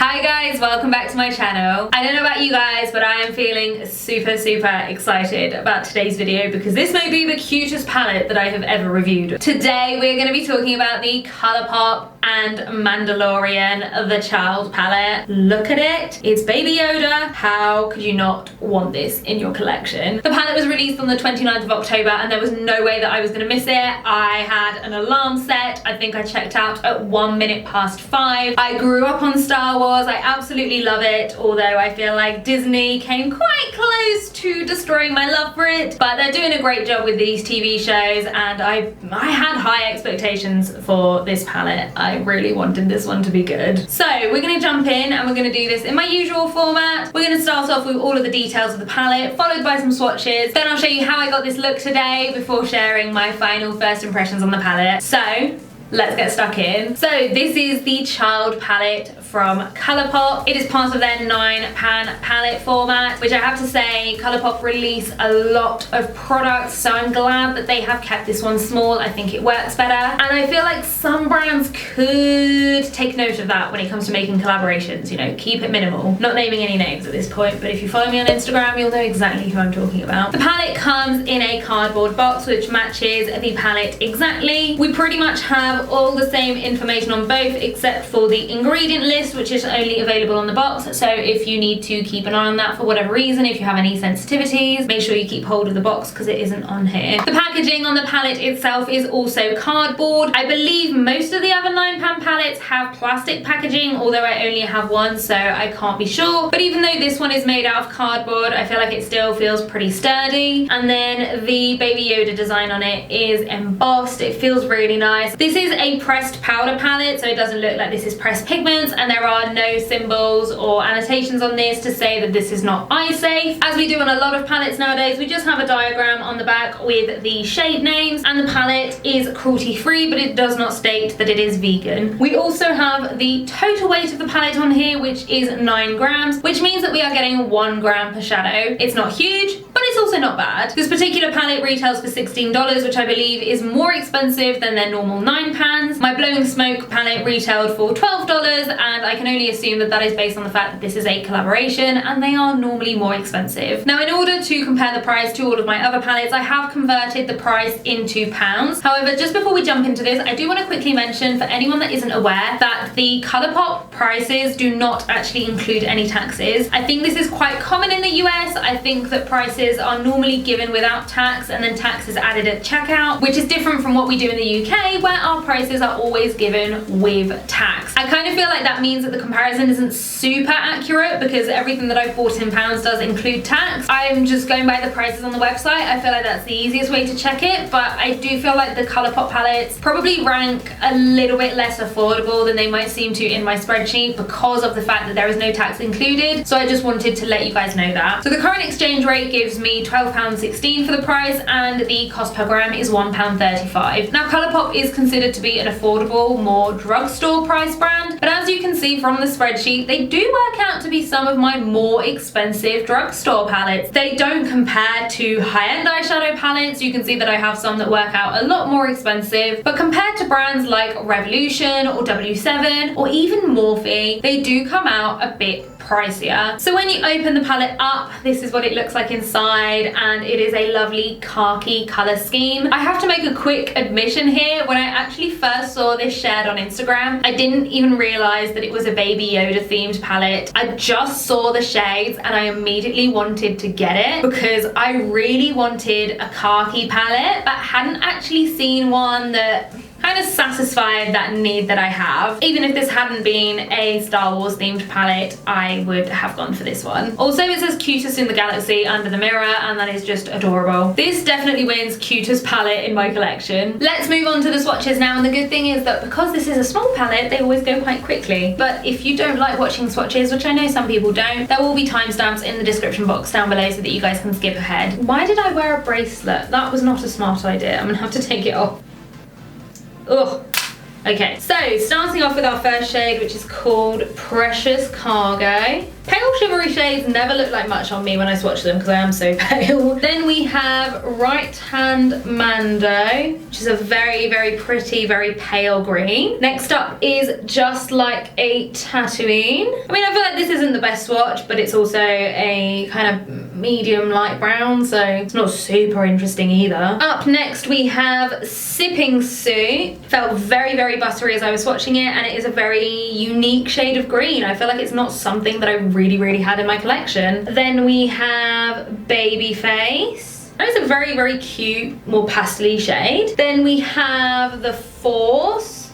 Hi guys, welcome back to my channel. I don't know about you guys, but I am feeling super excited about today's video because this may be the cutest palette that I have ever reviewed. Today we're going to be talking about the Colourpop and Mandalorian The Child palette. Look at it. It's Baby Yoda. How could you not want this in your collection? The palette was released on the 29th of October and there was no way that I was going to miss it. I had an alarm set. I think I checked out at 1 minute past 5. I grew up on Star Wars. I absolutely love it, although I feel like Disney came quite close to destroying my love for it. But they're doing a great job with these TV shows and I had high expectations for this palette. I really wanted this one to be good. So we're going to jump in and we're going to do this in my usual format. We're going to start off with all of the details of the palette, followed by some swatches. Then I'll show you how I got this look today before sharing my final first impressions on the palette. So let's get stuck in. So this is the Child palette from Colourpop. It is part of their 9-pan palette format, which I have to say, Colourpop release a lot of products, so I'm glad that they have kept this one small. I think it works better. And I feel like some brands could take note of that when it comes to making collaborations, you know, keep it minimal. Not naming any names at this point, but if you follow me on Instagram, you'll know exactly who I'm talking about. The palette comes in a cardboard box, which matches the palette exactly. We pretty much have all the same information on both except for the ingredient list, which is only available on the box. So if you need to keep an eye on that for whatever reason, if you have any sensitivities, make sure you keep hold of the box because it isn't on here. The packaging on the palette itself is also cardboard. I believe most of the other 9-pan palettes have plastic packaging, although I only have one, so I can't be sure. But even though this one is made out of cardboard, I feel like it still feels pretty sturdy. And then the Baby Yoda design on it is embossed. It feels really nice. This is a pressed powder palette, so it doesn't look like this is pressed pigments, and there are no symbols or annotations on this to say that this is not eye safe. As we do on a lot of palettes nowadays, we just have a diagram on the back with the shade names, and the palette is cruelty free, but it does not state that it is vegan. We also have the total weight of the palette on here, which is 9 grams, which means that we are getting 1 gram per shadow. It's not huge, but it's also not bad. This particular palette retails for $16, which I believe is more expensive than their normal 9 pans. My Blowing Smoke palette retailed for $12, and I can only assume that that is based on the fact that this is a collaboration and they are normally more expensive. Now, in order to compare the price to all of my other palettes, I have converted the price into pounds. However, just before we jump into this, I do want to quickly mention for anyone that isn't aware that the Colourpop prices do not actually include any taxes. I think this is quite common in the US. I think that prices are normally given without tax and then tax is added at checkout, which is different from what we do in the UK, where our prices are always given with tax. I kind of feel like that means that the comparison isn't super accurate because everything that I've bought in pounds does include tax. I'm just going by the prices on the website. I feel like that's the easiest way to check it, but I do feel like the Colourpop palettes probably rank a little bit less affordable than they might seem to in my spreadsheet because of the fact that there is no tax included. So I just wanted to let you guys know that. So the current exchange rate gives me £12.16 for the price and the cost per gram is £1.35. Now, Colourpop is considered to be an affordable, more drugstore price brand, but as you can see from the spreadsheet, they do work out to be some of my more expensive drugstore palettes. They don't compare to high-end eyeshadow palettes. You can see that I have some that work out a lot more expensive, but compared to brands like Revolution or W7 or even Morphe, they do come out a bit pricier. So when you open the palette up, this is what it looks like inside, and it is a lovely khaki color scheme. I have to make a quick admission here. When I actually first saw this shared on Instagram, I didn't even realize that it was a Baby Yoda themed palette. I just saw the shades and I immediately wanted to get it because I really wanted a khaki palette, but hadn't actually seen one that kind of satisfied that need that I have. Even if this hadn't been a Star Wars themed palette, I would have gone for this one. Also, it says cutest in the galaxy under the mirror, and that is just adorable. This definitely wins cutest palette in my collection. Let's move on to the swatches now, and the good thing is that because this is a small palette, they always go quite quickly. But if you don't like watching swatches, which I know some people don't, there will be timestamps in the description box down below so that you guys can skip ahead. Why did I wear a bracelet? That was not a smart idea. I'm gonna have to take it off. Ugh. Okay, so starting off with our first shade, which is called Precious Cargo. Pale shimmery shades never look like much on me when I swatch them because I am so pale. Then we have Right Hand Mando, which is a very, very pretty, very pale green. Next up is Just Like a Tatooine. I mean, I feel like this isn't the best swatch, but it's also a kind of medium light brown, so it's not super interesting either. Up next we have Sipping Suit. Felt very, very buttery as I was swatching it, and it is a very unique shade of green. I feel like it's not something that I really had in my collection. Then we have Baby Face. That is a very, very cute, more pastel-y shade. Then we have The Force.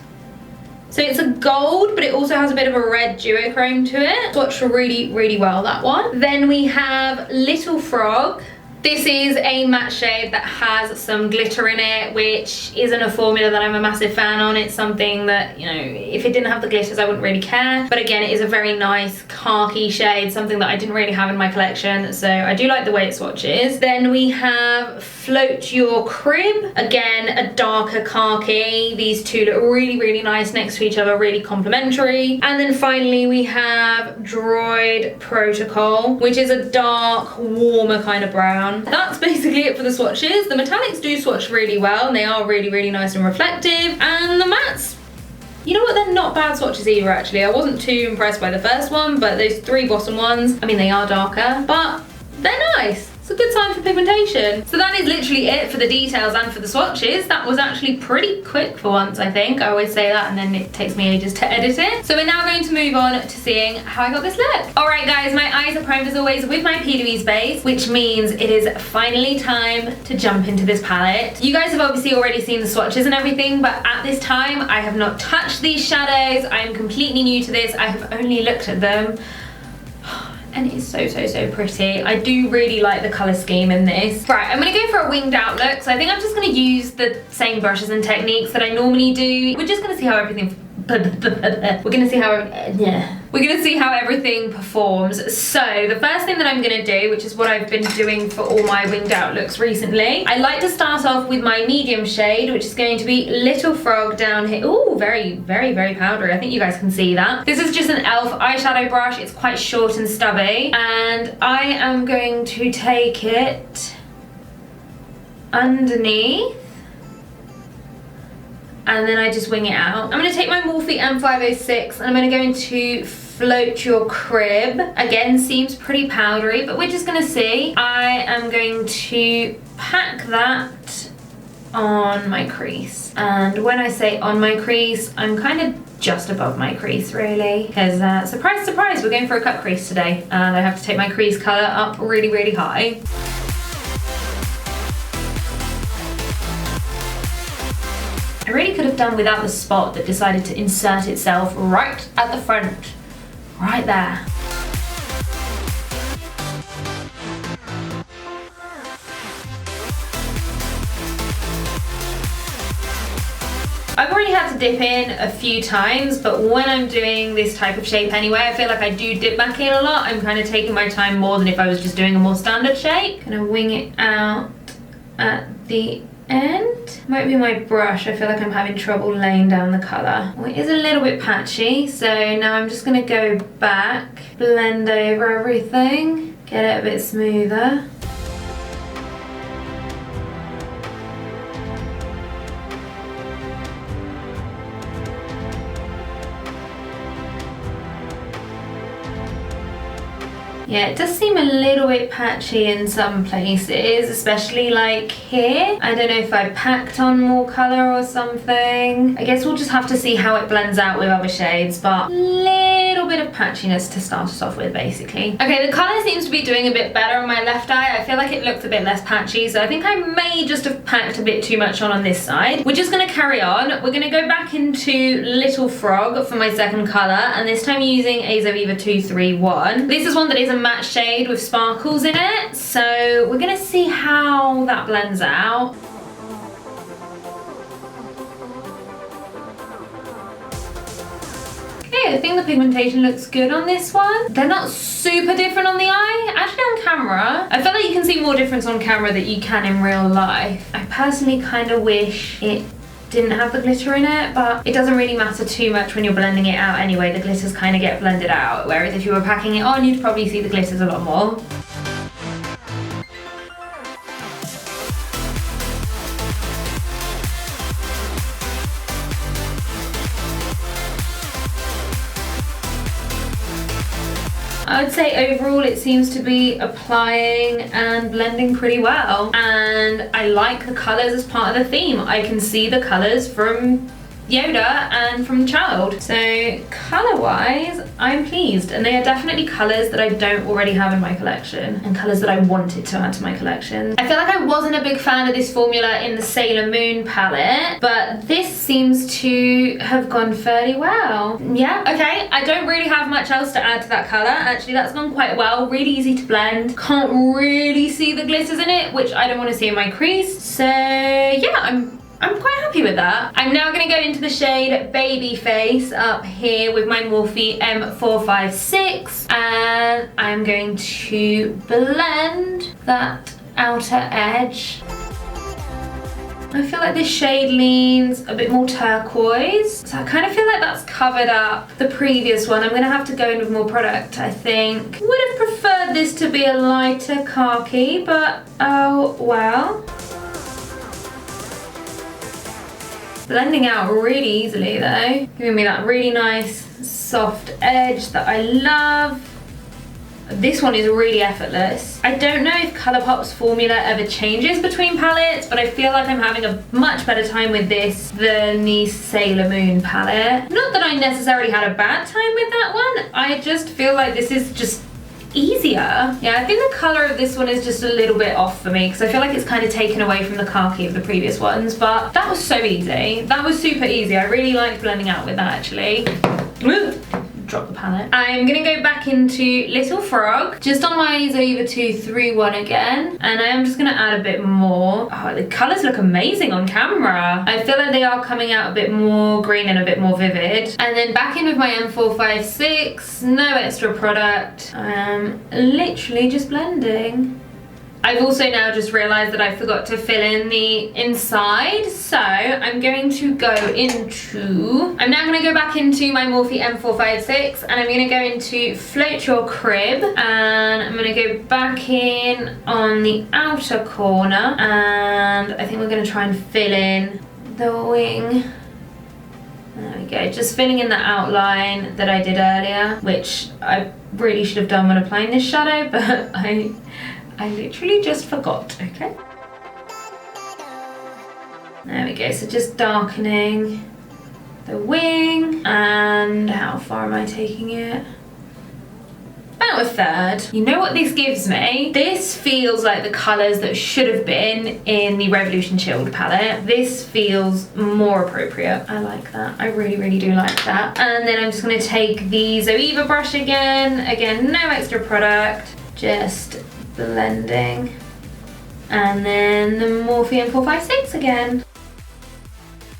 So it's a gold, but it also has a bit of a red duochrome to it. Swatched really well, that one. Then we have Little Frog. This is a matte shade that has some glitter in it, which isn't a formula that I'm a massive fan on. It's something that, you know, if it didn't have the glitters, I wouldn't really care. But again, it is a very nice khaki shade, something that I didn't really have in my collection. So I do like the way it swatches. Then we have Float Your Crib. Again, a darker khaki. These two look really nice next to each other, really complementary. And then finally, we have Droid Protocol, which is a dark, warmer kind of brown. That's basically it for the swatches. The metallics do swatch really well, and they are really nice and reflective. And the mattes, you know what, they're not bad swatches either, actually. I wasn't too impressed by the first one, but those three bottom ones, I mean, they are darker, but they're nice. It's a good sign for pigmentation. So that is literally it for the details and for the swatches. That was actually pretty quick for once, I think. I always say that and then it takes me ages to edit it. So we're now going to move on to seeing how I got this look. All right, guys, my eyes are primed as always with my P. Louise base, which means it is finally time to jump into this palette. You guys have obviously already seen the swatches and everything, but at this time, I have not touched these shadows. I am completely new to this. I have only looked at them. And it is so pretty. I do really like the colour scheme in this. Right, I'm gonna go for a winged out look. So I think I'm just gonna use the same brushes and techniques that I normally do. We're just gonna see how everything we're gonna see how everything performs. So the first thing that I'm gonna do, which is what I've been doing for all my winged out looks recently, I like to start off with my medium shade, which is going to be Little Frog down here. Ooh, very powdery. I think you guys can see that. This is just an e.l.f. eyeshadow brush. It's quite short and stubby, and I am going to take it underneath, and then I just wing it out. I'm gonna take my Morphe M506 and I'm gonna go into Float Your Crib. Again, seems pretty powdery, but we're just gonna see. I am going to pack that on my crease. And when I say on my crease, I'm kind of just above my crease, really. Because surprise, surprise, we're going for a cut crease today. And I have to take my crease color up really high. I really could have done without the spot that decided to insert itself right at the front, right there. I've already had to dip in a few times, but when I'm doing this type of shape anyway, I feel like I do dip back in a lot. I'm kind of taking my time more than if I was just doing a more standard shape. Gonna wing it out at the end. Might be my brush. I feel like I'm having trouble laying down the colour. Well, it is a little bit patchy, so now I'm just going to go back, blend over everything, get it a bit smoother. Yeah, it does seem a little bit patchy in some places, especially like here. I don't know if I packed on more colour or something. I guess we'll just have to see how it blends out with other shades, but little bit of patchiness to start us off with, basically. Okay, the colour seems to be doing a bit better on my left eye. I feel like it looks a bit less patchy, so I think I may just have packed a bit too much on this side. We're just going to carry on. We're going to go back into Little Frog for my second colour, and this time using Azo Viva 231. This is one that is a matte shade with sparkles in it, so we're gonna see how that blends out. Okay, I think the pigmentation looks good on this one. They're not super different on the eye. Actually, on camera, I feel like you can see more difference on camera than you can in real life. I personally kind of wish it didn't have the glitter in it, but it doesn't really matter too much when you're blending it out anyway. The glitters kind of get blended out, whereas if you were packing it on, you'd probably see the glitters a lot more. I would say overall it seems to be applying and blending pretty well, and I like the colours as part of the theme. I can see the colours from Yoda and from the child. So colour wise, I'm pleased, and they are definitely colours that I don't already have in my collection and colours that I wanted to add to my collection. I feel like I wasn't a big fan of this formula in the Sailor Moon palette, but this seems to have gone fairly well. Yeah, okay, I don't really have much else to add to that colour. Actually, that's gone quite well, really easy to blend. Can't really see the glitters in it, which I don't want to see in my crease. So yeah, I'm quite happy with that. I'm now going to go into the shade Babyface up here with my Morphe M456, and I'm going to blend that outer edge. I feel like this shade leans a bit more turquoise, so I kind of feel like that's covered up the previous one. I'm going to have to go in with more product, I think. Would have preferred this to be a lighter khaki, but oh well. Blending out really easily though, giving me that really nice soft edge that I love. This one is really effortless. I don't know if Colourpop's formula ever changes between palettes, but I feel like I'm having a much better time with this than the Sailor Moon palette. Not that I necessarily had a bad time with that one, I just feel like this is just easier. Yeah, I think the colour of this one is just a little bit off for me because I feel like it's kind of taken away from the khaki of the previous ones, but that was so easy. That was super easy. I really liked blending out with that actually. Drop the palette. I'm gonna go back into Little Frog, just on my Zoeva 231 again, and I am just gonna add a bit more. Oh, the colours look amazing on camera. I feel like they are coming out a bit more green and a bit more vivid. And then back in with my M456, no extra product. I am literally just blending. I've also now just realised that I forgot to fill in the inside, so I'm going to go into... I'm now going to go back into my Morphe M456 and I'm going to go into Float Your Crib, and I'm going to go back in on the outer corner, and I think we're going to try and fill in the wing. There we go, just filling in the outline that I did earlier, which I really should have done when applying this shadow, but I literally just forgot, okay? There we go, so just darkening the wing, and how far am I taking it? About a third. You know what this gives me? This feels like the colours that should have been in the Revolution Chilled palette. This feels more appropriate. I like that. I really, really do like that. And then I'm just going to take the Zoeva brush again. Again, no extra product. Just blending, and then the Morphe M456 again.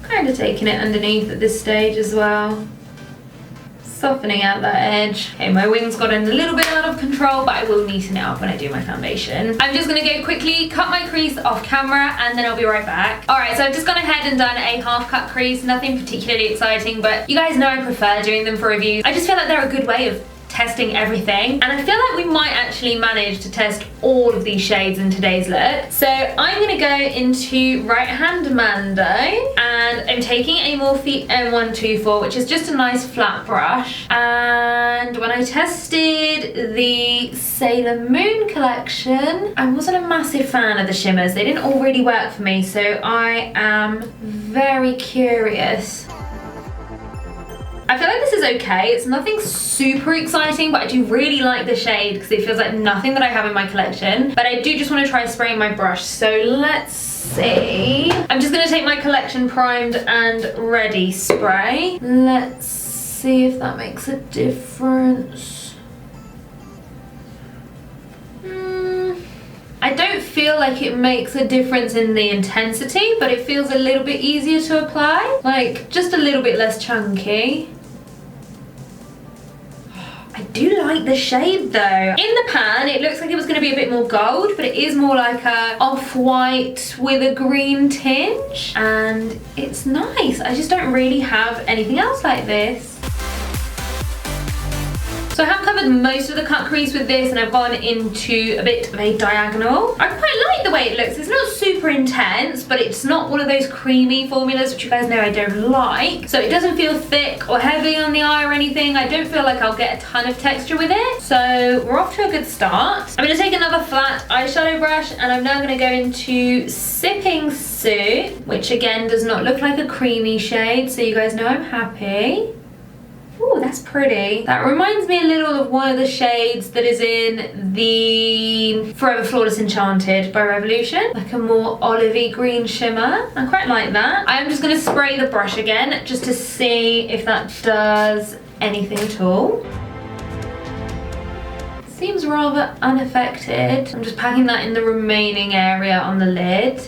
Kind of taking it underneath at this stage as well, softening out that edge. Okay, my wing's gotten a little bit out of control, but I will neaten it up when I do my foundation. I'm just gonna go quickly cut my crease off camera and then I'll be right back. Alright, so I've just gone ahead and done a half cut crease, nothing particularly exciting, but you guys know I prefer doing them for reviews. I just feel like they're a good way of testing everything, and I feel like we might actually manage to test all of these shades in today's look. So I'm going to go into Right Hand Mando, and I'm taking a Morphe M124, which is just a nice flat brush, and when I tested the Sailor Moon collection, I wasn't a massive fan of the shimmers. They didn't all really work for me, so I am very curious. I feel like this is okay. It's nothing super exciting, but I do really like the shade because it feels like nothing that I have in my collection. But I do just want to try spraying my brush. So let's see. I'm just going to take my Collection Primed and Ready spray. Let's see if that makes a difference. I don't feel like it makes a difference in the intensity, but it feels a little bit easier to apply. Like, just a little bit less chunky. I do like the shade though. In the pan, it looks like it was going to be a bit more gold, but it is more like a off-white with a green tinge, and it's nice. I just don't really have anything else like this. So I have covered most of the cut crease with this, and I've gone into a bit of a diagonal. I quite like the way it looks. It's not super intense, but it's not one of those creamy formulas, which you guys know I don't like. So it doesn't feel thick or heavy on the eye or anything. I don't feel like I'll get a ton of texture with it. So we're off to a good start. I'm gonna take another flat eyeshadow brush, and I'm now gonna go into Sipping Suit, which again does not look like a creamy shade, so you guys know I'm happy. Ooh, that's pretty. That reminds me a little of one of the shades that is in the Forever Flawless Enchanted by Revolution. Like a more olivey green shimmer. I quite like that. I am just gonna spray the brush again just to see if that does anything at all. Seems rather unaffected. I'm just packing that in the remaining area on the lid.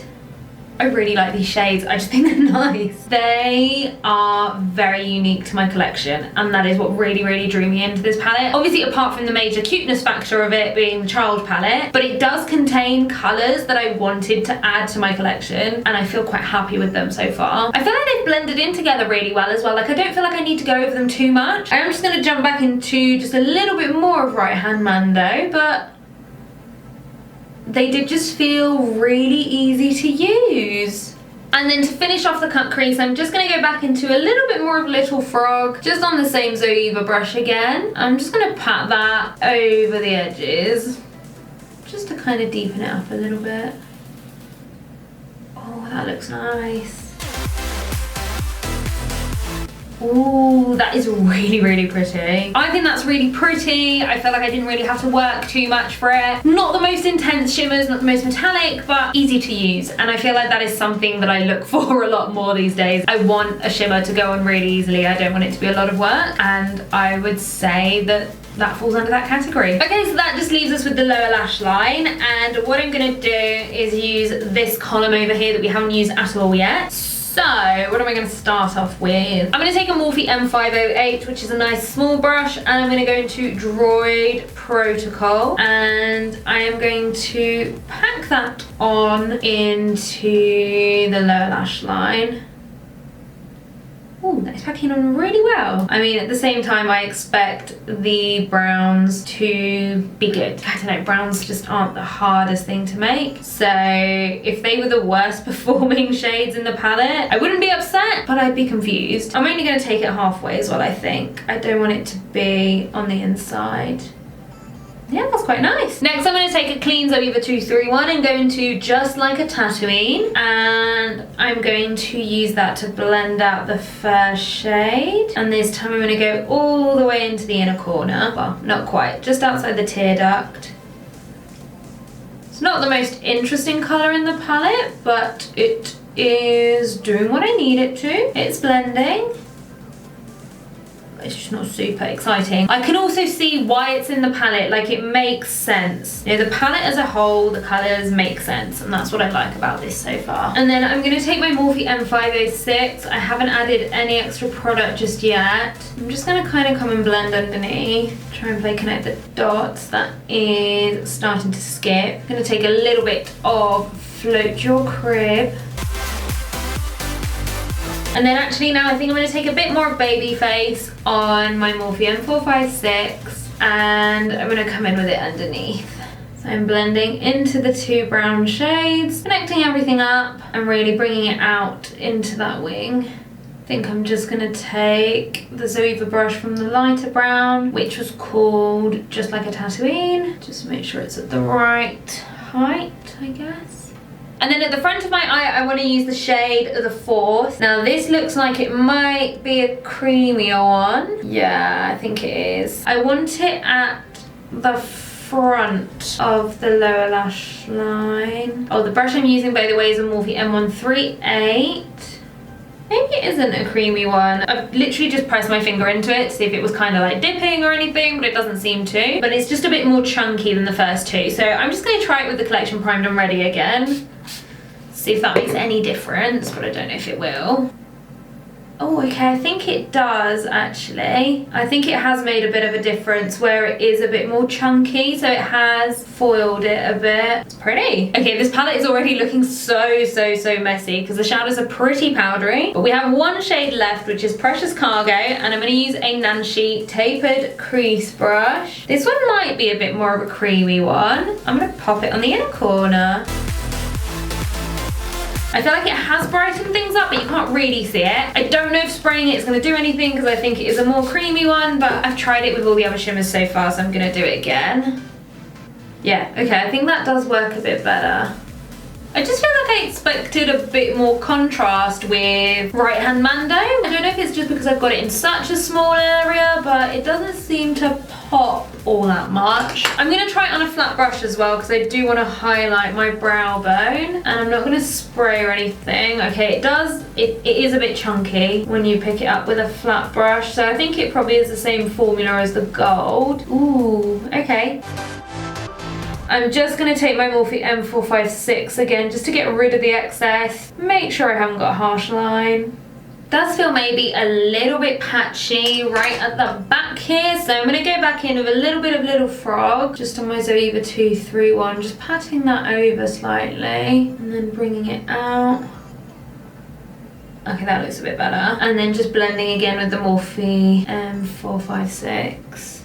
I really like these shades. I just think they're nice. They are very unique to my collection, and that is what really, really drew me into this palette. Obviously, apart from the major cuteness factor of it being the child palette, but it does contain colours that I wanted to add to my collection, and I feel quite happy with them so far. I feel like they've blended in together really well as well. Like, I don't feel like I need to go over them too much. I am just going to jump back into just a little bit more of Right Hand Mando, but they did just feel really easy to use. And then to finish off the cut crease, I'm just going to go back into a little bit more of Little Frog, just on the same Zoeva brush again. I'm just going to pat that over the edges, just to kind of deepen it up a little bit. Oh, that looks nice. Ooh, that is really, really pretty. I think that's really pretty. I feel like I didn't really have to work too much for it. Not the most intense shimmers, not the most metallic, but easy to use. And I feel like that is something that I look for a lot more these days. I want a shimmer to go on really easily. I don't want it to be a lot of work. And I would say that that falls under that category. Okay, so that just leaves us with the lower lash line, and what I'm gonna do is use this column over here that we haven't used at all yet. So, what am I going to start off with? I'm going to take a Morphe M508, which is a nice small brush, and I'm going to go into Droid Protocol, and I am going to pack that on into the lower lash line. Ooh, that is packing on really well. I mean, at the same time, I expect the browns to be good. I don't know, browns just aren't the hardest thing to make. So if they were the worst performing shades in the palette, I wouldn't be upset, but I'd be confused. I'm only gonna take it halfway as well, I think. I don't want it to be on the inside. Yeah, that's quite nice. Next, I'm going to take a clean Zoeva 231 and go into Just Like a Tatooine, and I'm going to use that to blend out the first shade. And this time I'm going to go all the way into the inner corner. Well, not quite, just outside the tear duct. It's not the most interesting colour in the palette, but it is doing what I need it to. It's blending. It's just not super exciting. I can also see why it's in the palette, like it makes sense. You know, the palette as a whole, the colours make sense, and that's what I like about this so far. And then I'm gonna take my Morphe M506. I haven't added any extra product just yet. I'm just gonna kind of come and blend underneath, try and play connect the dots. That is starting to skip. I'm gonna take a little bit of Float Your Crib. And then actually now I think I'm going to take a bit more of Babyface on my Morphe M456, and I'm going to come in with it underneath. So I'm blending into the two brown shades, connecting everything up and really bringing it out into that wing. I think I'm just going to take the Zoeva brush from the lighter brown, which was called Just Like a Tatooine. Just make sure it's at the right height, I guess. And then at the front of my eye, I want to use the shade The Force. Now this looks like it might be a creamier one. Yeah, I think it is. I want it at the front of the lower lash line. Oh, the brush I'm using, by the way, is a Morphe M138. Maybe it isn't a creamy one. I've literally just pressed my finger into it to see if it was kind of like dipping or anything, but it doesn't seem to. But it's just a bit more chunky than the first two. So I'm just going to try it with the Collection Primed and Ready again. See if that makes any difference, but I don't know if it will. Oh, okay, I think it does actually. I think it has made a bit of a difference where it is a bit more chunky, so it has foiled it a bit. It's pretty. Okay, this palette is already looking so messy because the shadows are pretty powdery. But we have one shade left, which is Precious Cargo, and I'm going to use a Nancy Tapered Crease Brush. This one might be a bit more of a creamy one. I'm going to pop it on the inner corner. I feel like it has brightened things up, but you can't really see it. I don't know if spraying it is going to do anything because I think it is a more creamy one, but I've tried it with all the other shimmers so far, so I'm going to do it again. Yeah, okay, I think that does work a bit better. I just feel like I expected a bit more contrast with Right Hand Mando. I don't know if it's just because I've got it in such a small area, but it doesn't seem to pop all that much. I'm going to try it on a flat brush as well because I do want to highlight my brow bone, and I'm not going to spray or anything. Okay, it does, it is a bit chunky when you pick it up with a flat brush, so I think it probably is the same formula as the gold. Ooh, okay. I'm just going to take my Morphe M456 again just to get rid of the excess. Make sure I haven't got a harsh line. Does feel maybe a little bit patchy right at the back here, so I'm going to go back in with a little bit of Little Frog just on my Zoeva 231, just patting that over slightly and then bringing it out. Okay, that looks a bit better. And then just blending again with the Morphe M456.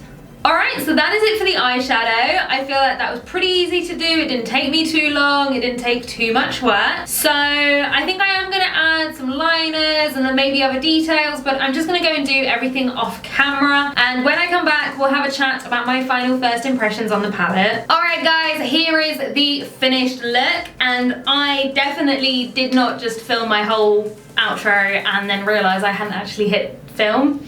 Alright, so that is it for the eyeshadow. I feel like that was pretty easy to do. It didn't take me too long. It didn't take too much work. So I think I am going to add some liners and then maybe other details, but I'm just going to go and do everything off camera. And when I come back, we'll have a chat about my final first impressions on the palette. Alright guys, here is the finished look. And I definitely did not just film my whole outro and then realise I hadn't actually hit film.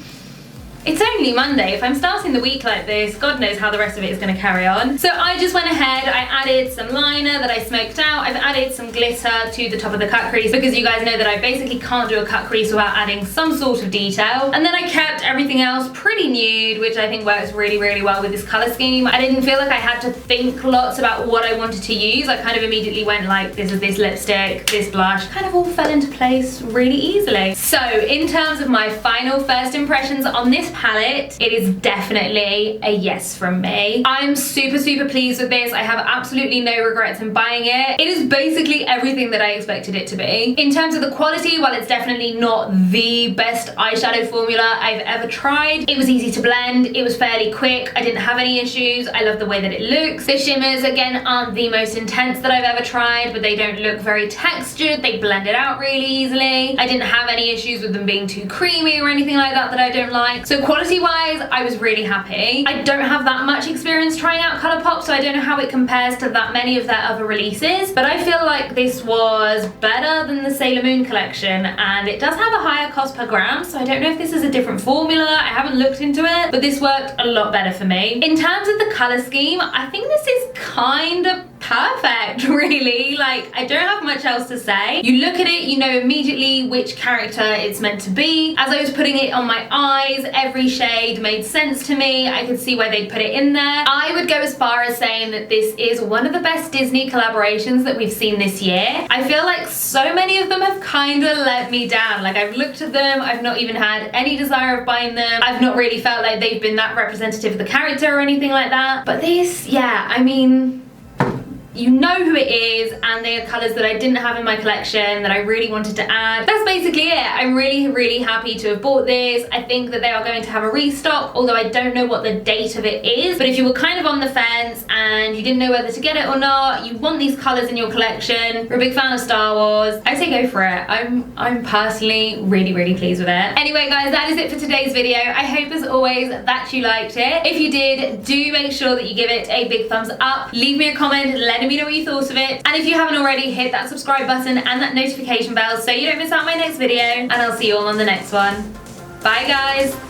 It's only Monday. If I'm starting the week like this, God knows how the rest of it is going to carry on. So I just went ahead, I added some liner that I smoked out. I've added some glitter to the top of the cut crease because you guys know that I basically can't do a cut crease without adding some sort of detail. And then I kept everything else pretty nude, which I think works really well with this colour scheme. I didn't feel like I had to think lots about what I wanted to use. I kind of immediately went like, this is this lipstick, this blush, kind of all fell into place really easily. So in terms of my final first impressions on this palette, it is definitely a yes from me. I'm super pleased with this. I have absolutely no regrets in buying it. It is basically everything that I expected it to be. In terms of the quality, while it's definitely not the best eyeshadow formula I've ever tried, it was easy to blend, it was fairly quick, I didn't have any issues, I love the way that it looks. The shimmers, again, aren't the most intense that I've ever tried, but they don't look very textured, they blend it out really easily. I didn't have any issues with them being too creamy or anything like that I don't like. So quality wise, I was really happy. I don't have that much experience trying out Colourpop, so I don't know how it compares to that many of their other releases, but I feel like this was better than the Sailor Moon collection, and it does have a higher cost per gram, so I don't know if this is a different formula. I haven't looked into it, but this worked a lot better for me. In terms of the colour scheme, I think this is kind of perfect, really. Like, I don't have much else to say. You look at it, you know immediately which character it's meant to be. As I was putting it on my eyes, every shade made sense to me. I could see why they'd put it in there. I would go as far as saying that this is one of the best Disney collaborations that we've seen this year. I feel like so many of them have kind of let me down. Like, I've looked at them, I've not even had any desire of buying them. I've not really felt like they've been that representative of the character or anything like that. But this, yeah, I mean, you know who it is, and they are colours that I didn't have in my collection that I really wanted to add. That's basically it. I'm really happy to have bought this. I think that they are going to have a restock, although I don't know what the date of it is. But if you were kind of on the fence and you didn't know whether to get it or not, you want these colours in your collection, you're a big fan of Star Wars, I say go for it. I'm personally really pleased with it. Anyway guys, that is it for today's video. I hope as always that you liked it. If you did, do make sure that you give it a big thumbs up. Leave me a comment, let me know what you thought of it, and if you haven't already, hit that subscribe button and that notification bell so you don't miss out my next video, and I'll see you all on the next one. Bye guys.